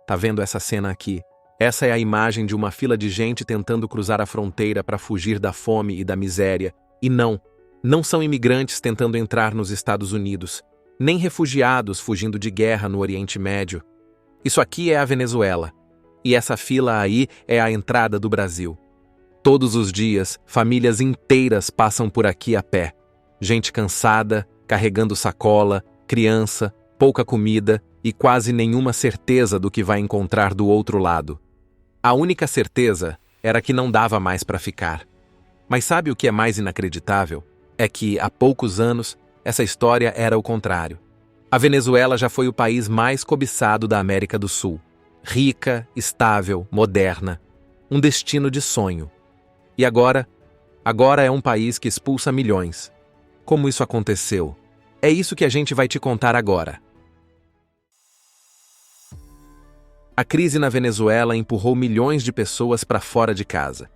Tá vendo essa cena aqui? Essa é a imagem de uma fila de gente tentando cruzar a fronteira para fugir da fome e da miséria. E não são imigrantes tentando entrar nos Estados Unidos, nem refugiados fugindo de guerra no Oriente Médio. Isso aqui é a Venezuela. E essa fila aí é a entrada do Brasil. Todos os dias, famílias inteiras passam por aqui a pé. Gente cansada, carregando sacola, criança, pouca comida e quase nenhuma certeza do que vai encontrar do outro lado. A única certeza era que não dava mais para ficar. Mas sabe o que é mais inacreditável? É que, há poucos anos, essa história era o contrário. A Venezuela já foi o país mais cobiçado da América do Sul. Rica, estável, moderna. Um destino de sonho. E agora é um país que expulsa milhões. Como isso aconteceu? É isso que a gente vai te contar agora. A crise na Venezuela empurrou milhões de pessoas para fora de casa.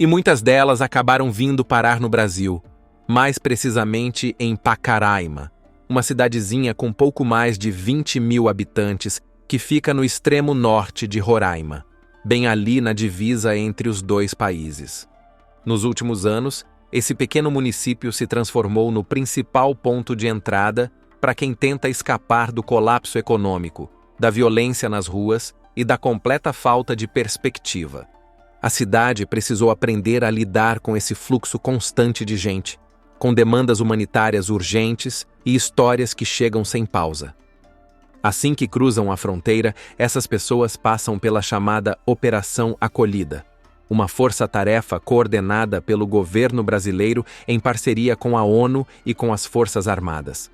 E muitas delas acabaram vindo parar no Brasil, mais precisamente em Pacaraima, uma cidadezinha com pouco mais de 20 mil habitantes que fica no extremo norte de Roraima, bem ali na divisa entre os dois países. Nos últimos anos, esse pequeno município se transformou no principal ponto de entrada para quem tenta escapar do colapso econômico, da violência nas ruas e da completa falta de perspectiva. A cidade precisou aprender a lidar com esse fluxo constante de gente, com demandas humanitárias urgentes e histórias que chegam sem pausa. Assim que cruzam a fronteira, essas pessoas passam pela chamada Operação Acolhida, uma força-tarefa coordenada pelo governo brasileiro em parceria com a ONU e com as Forças Armadas.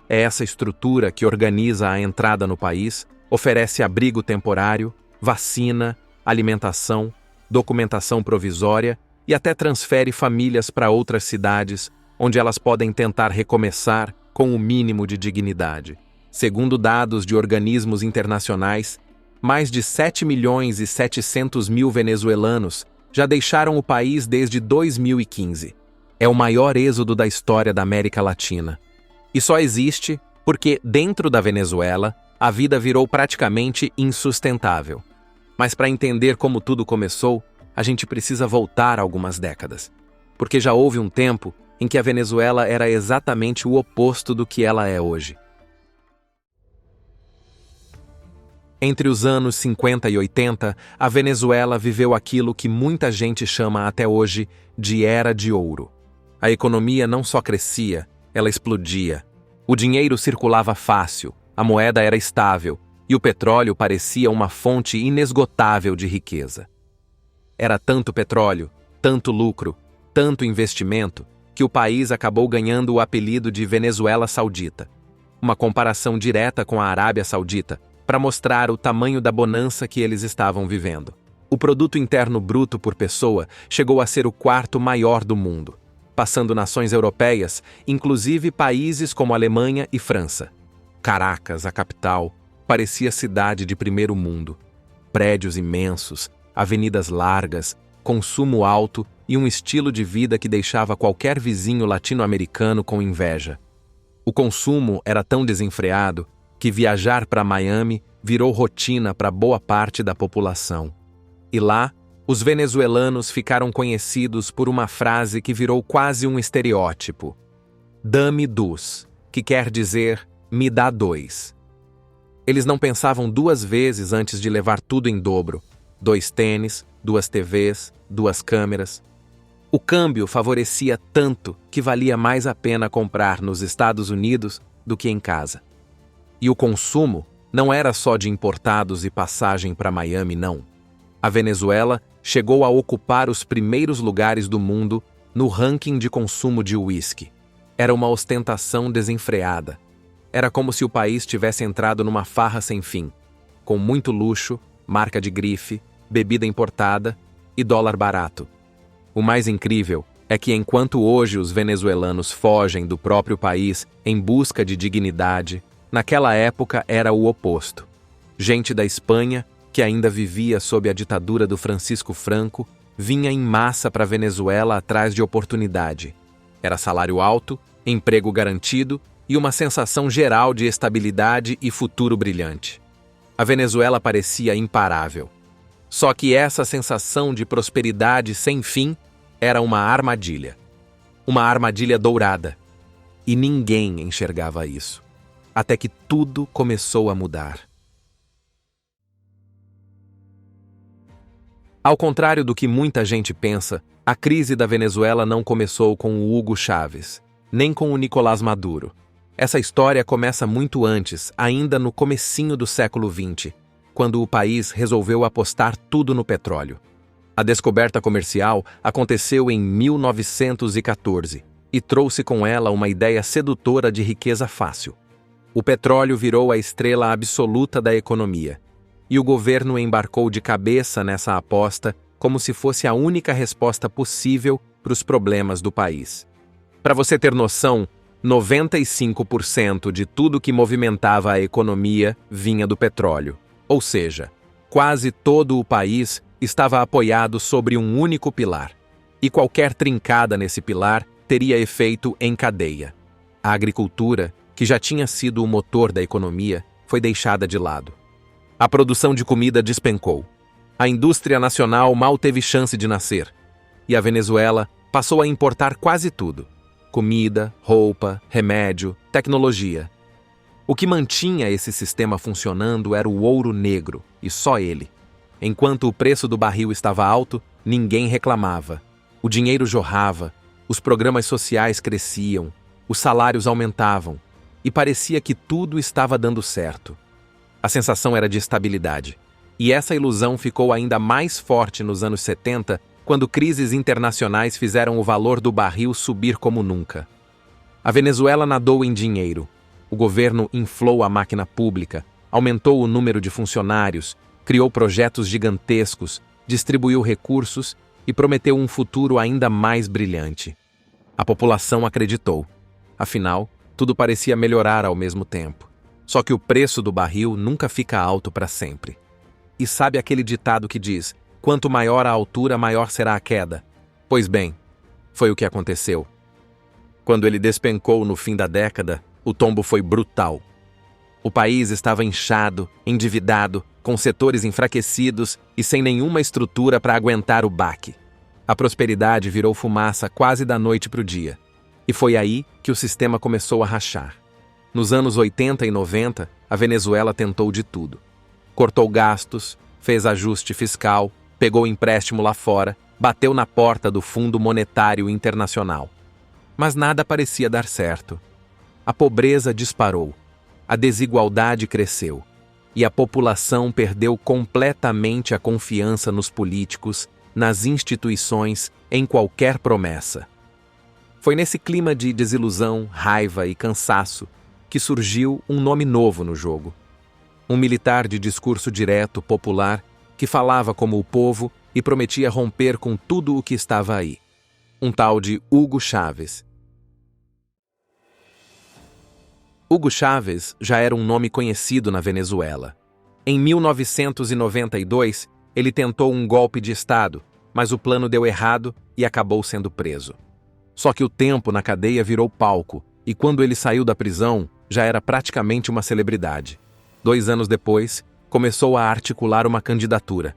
É essa estrutura que organiza a entrada no país, oferece abrigo temporário, vacina, alimentação, documentação provisória e até transfere famílias para outras cidades, onde elas podem tentar recomeçar com o mínimo de dignidade. Segundo dados de organismos internacionais, mais de 7 milhões e 700 mil venezuelanos já deixaram o país desde 2015. É o maior êxodo da história da América Latina. E só existe porque, dentro da Venezuela, a vida virou praticamente insustentável. Mas para entender como tudo começou, a gente precisa voltar algumas décadas. Porque já houve um tempo em que a Venezuela era exatamente o oposto do que ela é hoje. Entre os anos 50 e 80, a Venezuela viveu aquilo que muita gente chama até hoje de Era de Ouro. A economia não só crescia, ela explodia. O dinheiro circulava fácil, a moeda era estável e o petróleo parecia uma fonte inesgotável de riqueza. Era tanto petróleo, tanto lucro, tanto investimento, que o país acabou ganhando o apelido de Venezuela Saudita, uma comparação direta com a Arábia Saudita, para mostrar o tamanho da bonança que eles estavam vivendo. O produto interno bruto por pessoa chegou a ser o quarto maior do mundo, passando nações europeias, inclusive países como Alemanha e França. Caracas, a capital, parecia cidade de primeiro mundo. Prédios imensos, avenidas largas, consumo alto e um estilo de vida que deixava qualquer vizinho latino-americano com inveja. O consumo era tão desenfreado que viajar para Miami virou rotina para boa parte da população. E lá, os venezuelanos ficaram conhecidos por uma frase que virou quase um estereótipo: "Dame dos", que quer dizer "me dá dois". Eles não pensavam duas vezes antes de levar tudo em dobro: 2 tênis, 2 TVs, 2 câmeras. O câmbio favorecia tanto que valia mais a pena comprar nos Estados Unidos do que em casa. E o consumo não era só de importados e passagem para Miami, não. A Venezuela chegou a ocupar os primeiros lugares do mundo no ranking de consumo de uísque. Era uma ostentação desenfreada. Era como se o país tivesse entrado numa farra sem fim, com muito luxo, marca de grife, bebida importada e dólar barato. O mais incrível é que enquanto hoje os venezuelanos fogem do próprio país em busca de dignidade, naquela época era o oposto. Gente da Espanha, que ainda vivia sob a ditadura do Francisco Franco, vinha em massa para a Venezuela atrás de oportunidade. Era salário alto, emprego garantido e uma sensação geral de estabilidade e futuro brilhante. A Venezuela parecia imparável. Só que essa sensação de prosperidade sem fim era uma armadilha. Uma armadilha dourada. E ninguém enxergava isso. Até que tudo começou a mudar. Ao contrário do que muita gente pensa, a crise da Venezuela não começou com o Hugo Chávez, nem com o Nicolás Maduro. Essa história começa muito antes, ainda no comecinho do século XX, quando o país resolveu apostar tudo no petróleo. A descoberta comercial aconteceu em 1914 e trouxe com ela uma ideia sedutora de riqueza fácil. O petróleo virou a estrela absoluta da economia, e o governo embarcou de cabeça nessa aposta como se fosse a única resposta possível para os problemas do país. Para você ter noção, 95% de tudo que movimentava a economia vinha do petróleo. Ou seja, quase todo o país estava apoiado sobre um único pilar. E qualquer trincada nesse pilar teria efeito em cadeia. A agricultura, que já tinha sido o motor da economia, foi deixada de lado. A produção de comida despencou. A indústria nacional mal teve chance de nascer. E a Venezuela passou a importar quase tudo: comida, roupa, remédio, tecnologia. O que mantinha esse sistema funcionando era o ouro negro, e só ele. Enquanto o preço do barril estava alto, ninguém reclamava. O dinheiro jorrava, os programas sociais cresciam, os salários aumentavam, e parecia que tudo estava dando certo. A sensação era de estabilidade. E essa ilusão ficou ainda mais forte nos anos 70, quando crises internacionais fizeram o valor do barril subir como nunca. A Venezuela nadou em dinheiro. O governo inflou a máquina pública, aumentou o número de funcionários, criou projetos gigantescos, distribuiu recursos e prometeu um futuro ainda mais brilhante. A população acreditou. Afinal, tudo parecia melhorar ao mesmo tempo. Só que o preço do barril nunca fica alto para sempre. E sabe aquele ditado que diz: quanto maior a altura, maior será a queda? Pois bem, foi o que aconteceu. Quando ele despencou no fim da década, o tombo foi brutal. O país estava inchado, endividado, com setores enfraquecidos e sem nenhuma estrutura para aguentar o baque. A prosperidade virou fumaça quase da noite para o dia. E foi aí que o sistema começou a rachar. Nos anos 80 e 90, a Venezuela tentou de tudo. Cortou gastos, fez ajuste fiscal, pegou empréstimo lá fora, bateu na porta do Fundo Monetário Internacional. Mas nada parecia dar certo. A pobreza disparou, a desigualdade cresceu, e a população perdeu completamente a confiança nos políticos, nas instituições, em qualquer promessa. Foi nesse clima de desilusão, raiva e cansaço que surgiu um nome novo no jogo. Um militar de discurso direto, popular, que falava como o povo e prometia romper com tudo o que estava aí. Um tal de Hugo Chávez. Hugo Chávez já era um nome conhecido na Venezuela. Em 1992, ele tentou um golpe de Estado, mas o plano deu errado e acabou sendo preso. Só que o tempo na cadeia virou palco, e quando ele saiu da prisão, já era praticamente uma celebridade. 2 anos depois, começou a articular uma candidatura.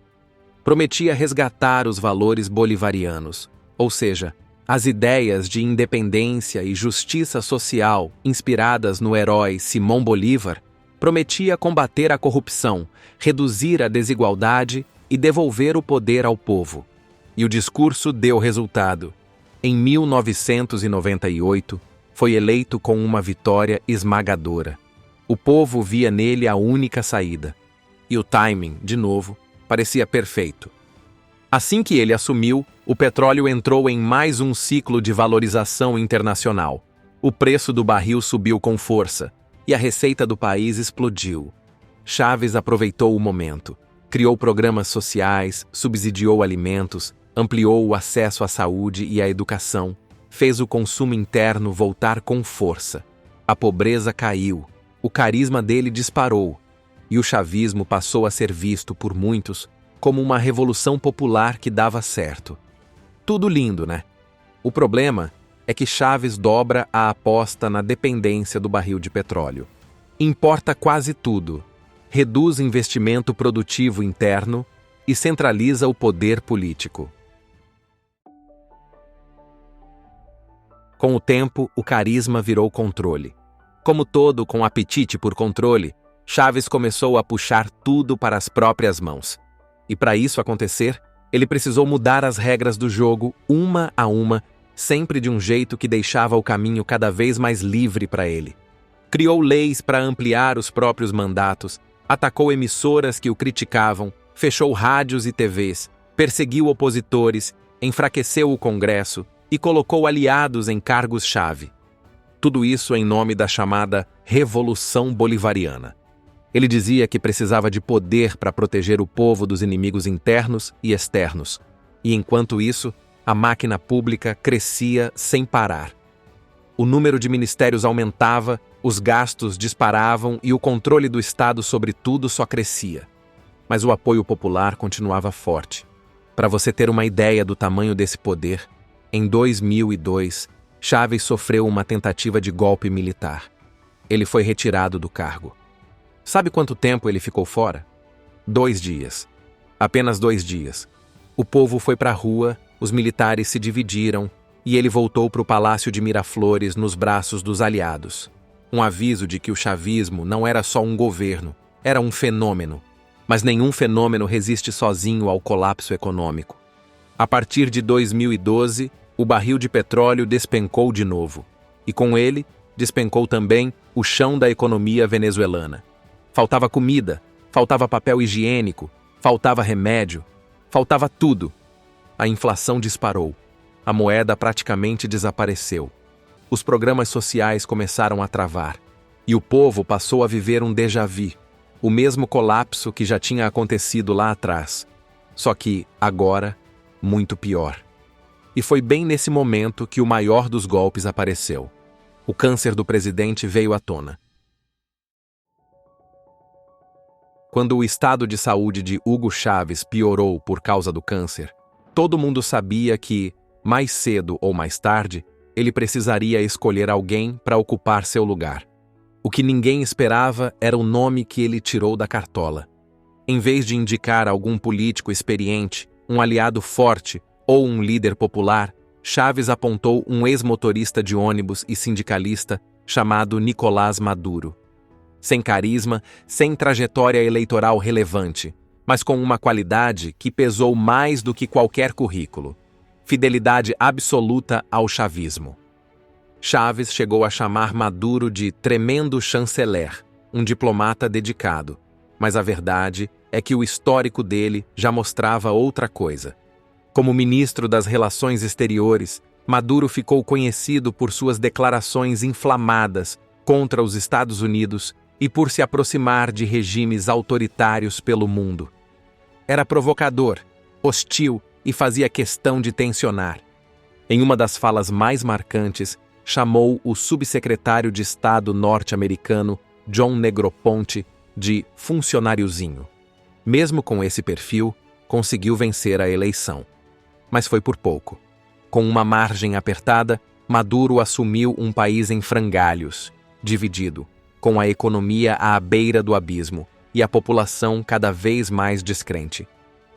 Prometia resgatar os valores bolivarianos, ou seja, as ideias de independência e justiça social inspiradas no herói Simão Bolívar. Prometia combater a corrupção, reduzir a desigualdade e devolver o poder ao povo. E o discurso deu resultado. Em 1998, foi eleito com uma vitória esmagadora. O povo via nele a única saída. E o timing, de novo, parecia perfeito. Assim que ele assumiu, o petróleo entrou em mais um ciclo de valorização internacional. O preço do barril subiu com força, e a receita do país explodiu. Chávez aproveitou o momento. Criou programas sociais, subsidiou alimentos, ampliou o acesso à saúde e à educação, fez o consumo interno voltar com força. A pobreza caiu, o carisma dele disparou, e o chavismo passou a ser visto por muitos como uma revolução popular que dava certo. Tudo lindo, né? O problema é que Chávez dobra a aposta na dependência do barril de petróleo. Importa quase tudo. reduz investimento produtivo interno e centraliza o poder político. Com o tempo, o carisma virou controle. Como todo com apetite por controle, Chávez começou a puxar tudo para as próprias mãos. E para isso acontecer, ele precisou mudar as regras do jogo, uma a uma, sempre de um jeito que deixava o caminho cada vez mais livre para ele. Criou leis para ampliar os próprios mandatos, atacou emissoras que o criticavam, fechou rádios e TVs, perseguiu opositores, enfraqueceu o Congresso e colocou aliados em cargos-chave. Tudo isso em nome da chamada Revolução Bolivariana. Ele dizia que precisava de poder para proteger o povo dos inimigos internos e externos. E enquanto isso, a máquina pública crescia sem parar. O número de ministérios aumentava, os gastos disparavam e o controle do Estado sobre tudo só crescia. Mas o apoio popular continuava forte. Para você ter uma ideia do tamanho desse poder, em 2002, Chávez sofreu uma tentativa de golpe militar. Ele foi retirado do cargo. Sabe quanto tempo ele ficou fora? 2 dias. Apenas 2 dias. O povo foi para a rua, os militares se dividiram e ele voltou para o Palácio de Miraflores nos braços dos aliados. Um aviso de que o chavismo não era só um governo, era um fenômeno. Mas nenhum fenômeno resiste sozinho ao colapso econômico. A partir de 2012, o barril de petróleo despencou de novo. E com ele, despencou também o chão da economia venezuelana. Faltava comida, faltava papel higiênico, faltava remédio, faltava tudo. A inflação disparou. A moeda praticamente desapareceu. Os programas sociais começaram a travar. E o povo passou a viver um déjà-vu, o mesmo colapso que já tinha acontecido lá atrás. Só que, agora, muito pior. E foi bem nesse momento que o maior dos golpes apareceu. O câncer do presidente veio à tona. Quando o estado de saúde de Hugo Chávez piorou por causa do câncer, todo mundo sabia que, mais cedo ou mais tarde, ele precisaria escolher alguém para ocupar seu lugar. O que ninguém esperava era o nome que ele tirou da cartola. Em vez de indicar algum político experiente, um aliado forte ou um líder popular, Chávez apontou um ex-motorista de ônibus e sindicalista chamado Nicolás Maduro. Sem carisma, sem trajetória eleitoral relevante, mas com uma qualidade que pesou mais do que qualquer currículo: fidelidade absoluta ao chavismo. Chávez chegou a chamar Maduro de tremendo chanceler, um diplomata dedicado, mas a verdade é que o histórico dele já mostrava outra coisa. Como ministro das Relações Exteriores, Maduro ficou conhecido por suas declarações inflamadas contra os Estados Unidos e por se aproximar de regimes autoritários pelo mundo. Era provocador, hostil e fazia questão de tensionar. Em uma das falas mais marcantes, chamou o subsecretário de Estado norte-americano, John Negroponte, de funcionáriozinho. Mesmo com esse perfil, conseguiu vencer a eleição. Mas foi por pouco. Com uma margem apertada, Maduro assumiu um país em frangalhos, dividido, com a economia à beira do abismo e a população cada vez mais descrente.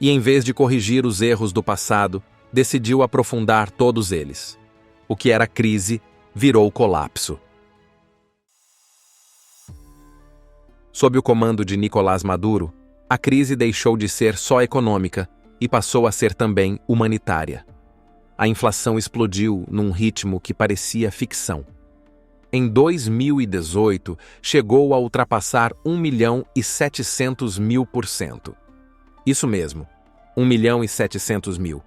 E em vez de corrigir os erros do passado, decidiu aprofundar todos eles. O que era crise virou colapso. Sob o comando de Nicolás Maduro, a crise deixou de ser só econômica e passou a ser também humanitária. A inflação explodiu num ritmo que parecia ficção. Em 2018, chegou a ultrapassar 1.700.000%. Isso mesmo, 1.700.000.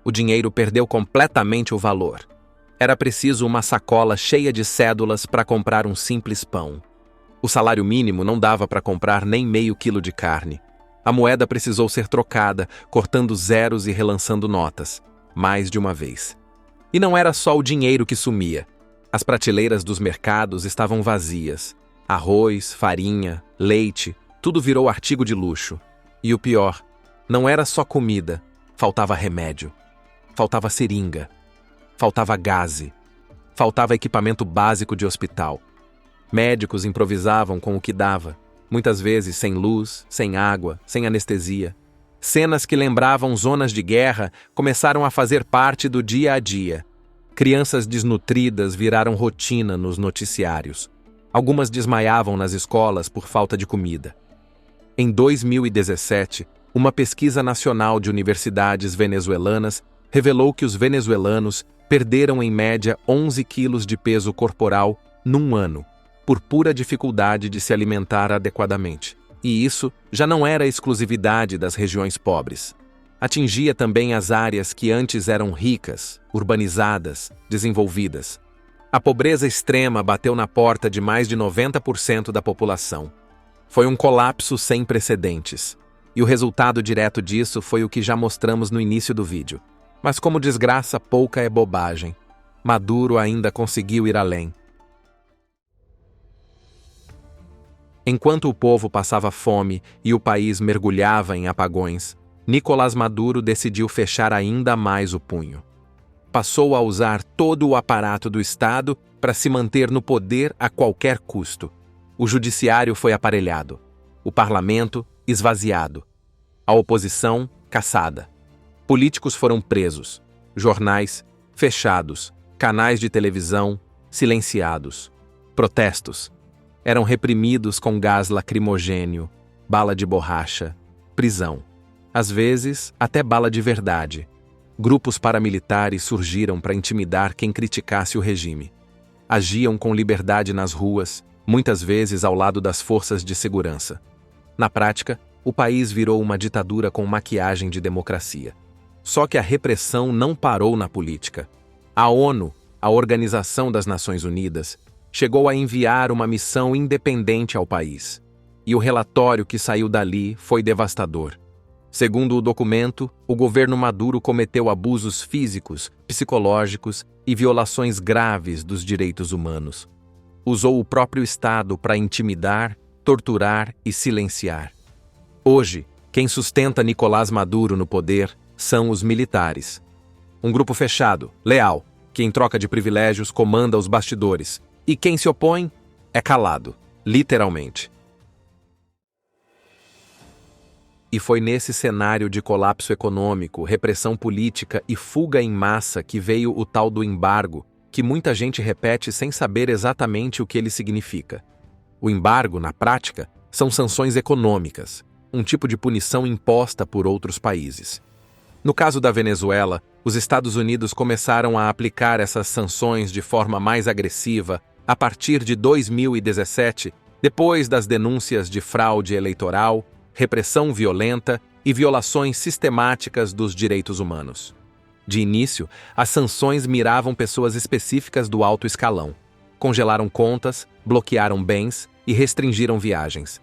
O dinheiro perdeu completamente o valor. Era preciso uma sacola cheia de cédulas para comprar um simples pão. O salário mínimo não dava para comprar nem meio quilo de carne. A moeda precisou ser trocada, cortando zeros e relançando notas, mais de uma vez. E não era só o dinheiro que sumia. As prateleiras dos mercados estavam vazias. Arroz, farinha, leite, tudo virou artigo de luxo. E o pior, não era só comida, faltava remédio, faltava seringa, faltava gaze, faltava equipamento básico de hospital. Médicos improvisavam com o que dava, muitas vezes sem luz, sem água, sem anestesia. Cenas que lembravam zonas de guerra começaram a fazer parte do dia a dia. Crianças desnutridas viraram rotina nos noticiários. Algumas desmaiavam nas escolas por falta de comida. Em 2017, uma pesquisa nacional de universidades venezuelanas revelou que os venezuelanos perderam em média 11 quilos de peso corporal num ano, por pura dificuldade de se alimentar adequadamente. E isso já não era exclusividade das regiões pobres. Atingia também as áreas que antes eram ricas, urbanizadas, desenvolvidas. A pobreza extrema bateu na porta de mais de 90% da população. Foi um colapso sem precedentes. E o resultado direto disso foi o que já mostramos no início do vídeo. Mas como desgraça pouca é bobagem. Maduro ainda conseguiu ir além. Enquanto o povo passava fome e o país mergulhava em apagões, Nicolás Maduro decidiu fechar ainda mais o punho. Passou a usar todo o aparato do Estado para se manter no poder a qualquer custo. O judiciário foi aparelhado, o parlamento esvaziado, a oposição caçada. Políticos foram presos, jornais fechados, canais de televisão silenciados. Protestos eram reprimidos com gás lacrimogênio, bala de borracha, prisão. Às vezes, até bala de verdade. Grupos paramilitares surgiram para intimidar quem criticasse o regime. Agiam com liberdade nas ruas, muitas vezes ao lado das forças de segurança. Na prática, o país virou uma ditadura com maquiagem de democracia. Só que a repressão não parou na política. A ONU, a Organização das Nações Unidas, chegou a enviar uma missão independente ao país. E o relatório que saiu dali foi devastador. Segundo o documento, o governo Maduro cometeu abusos físicos, psicológicos e violações graves dos direitos humanos. Usou o próprio Estado para intimidar, torturar e silenciar. Hoje, quem sustenta Nicolás Maduro no poder são os militares. Um grupo fechado, leal, que em troca de privilégios comanda os bastidores. E quem se opõe é calado, literalmente. E foi nesse cenário de colapso econômico, repressão política e fuga em massa que veio o tal do embargo, que muita gente repete sem saber exatamente o que ele significa. O embargo, na prática, são sanções econômicas, um tipo de punição imposta por outros países. No caso da Venezuela, os Estados Unidos começaram a aplicar essas sanções de forma mais agressiva a partir de 2017, depois das denúncias de fraude eleitoral, repressão violenta e violações sistemáticas dos direitos humanos. De início, as sanções miravam pessoas específicas do alto escalão. Congelaram contas, bloquearam bens e restringiram viagens.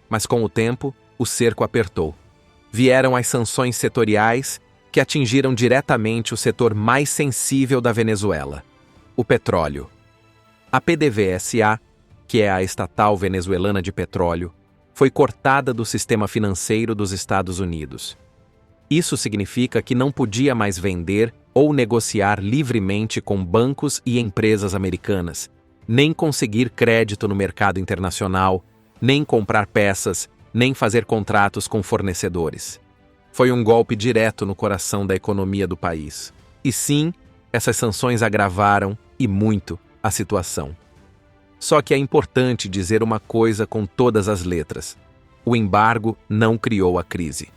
Mas com o tempo, o cerco apertou. Vieram as sanções setoriais, que atingiram diretamente o setor mais sensível da Venezuela, o petróleo. A PDVSA, que é a estatal venezuelana de petróleo, foi cortada do sistema financeiro dos Estados Unidos. Isso significa que não podia mais vender ou negociar livremente com bancos e empresas americanas, nem conseguir crédito no mercado internacional, nem comprar peças, nem fazer contratos com fornecedores. Foi um golpe direto no coração da economia do país. E sim, essas sanções agravaram, e muito, a situação. Só que é importante dizer uma coisa com todas as letras. O embargo não criou a crise.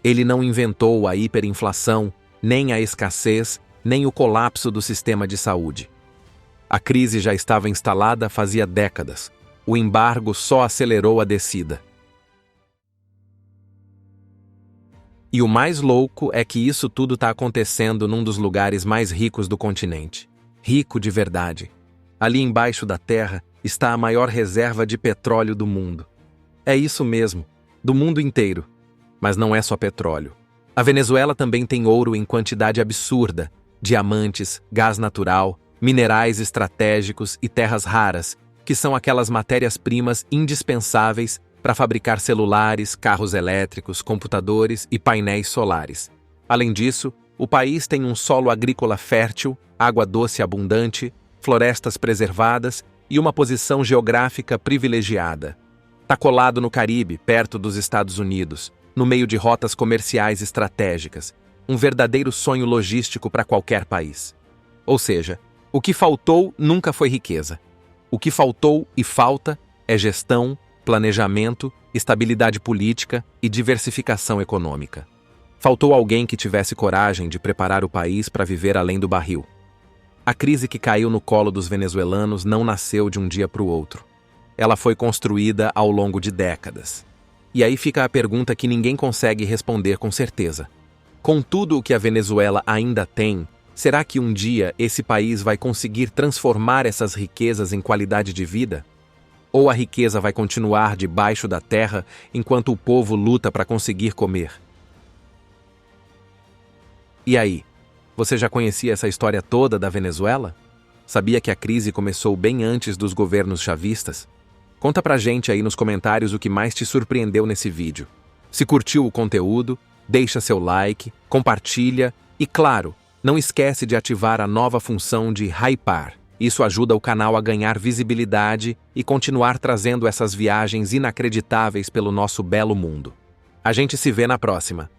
Ele não inventou a hiperinflação, nem a escassez, nem o colapso do sistema de saúde. A crise já estava instalada fazia décadas. O embargo só acelerou a descida. E o mais louco é que isso tudo está acontecendo num dos lugares mais ricos do continente. Rico de verdade. Ali embaixo da terra está a maior reserva de petróleo do mundo. É isso mesmo, do mundo inteiro. Mas não é só petróleo. A Venezuela também tem ouro em quantidade absurda, diamantes, gás natural, minerais estratégicos e terras raras, que são aquelas matérias-primas indispensáveis para fabricar celulares, carros elétricos, computadores e painéis solares. Além disso, o país tem um solo agrícola fértil, água doce abundante, florestas preservadas e uma posição geográfica privilegiada. Está colado no Caribe, perto dos Estados Unidos, no meio de rotas comerciais estratégicas, um verdadeiro sonho logístico para qualquer país. Ou seja, o que faltou nunca foi riqueza. O que faltou e falta é gestão, planejamento, estabilidade política e diversificação econômica. Faltou alguém que tivesse coragem de preparar o país para viver além do barril. A crise que caiu no colo dos venezuelanos não nasceu de um dia para o outro. Ela foi construída ao longo de décadas. E aí fica a pergunta que ninguém consegue responder com certeza. Com tudo o que a Venezuela ainda tem, será que um dia esse país vai conseguir transformar essas riquezas em qualidade de vida? Ou a riqueza vai continuar debaixo da terra enquanto o povo luta para conseguir comer? E aí, você já conhecia essa história toda da Venezuela? Sabia que a crise começou bem antes dos governos chavistas? Conta pra gente aí nos comentários o que mais te surpreendeu nesse vídeo. Se curtiu o conteúdo, deixa seu like, compartilha e, claro, não esquece de ativar a nova função de hypar. Isso ajuda o canal a ganhar visibilidade e continuar trazendo essas viagens inacreditáveis pelo nosso belo mundo. A gente se vê na próxima.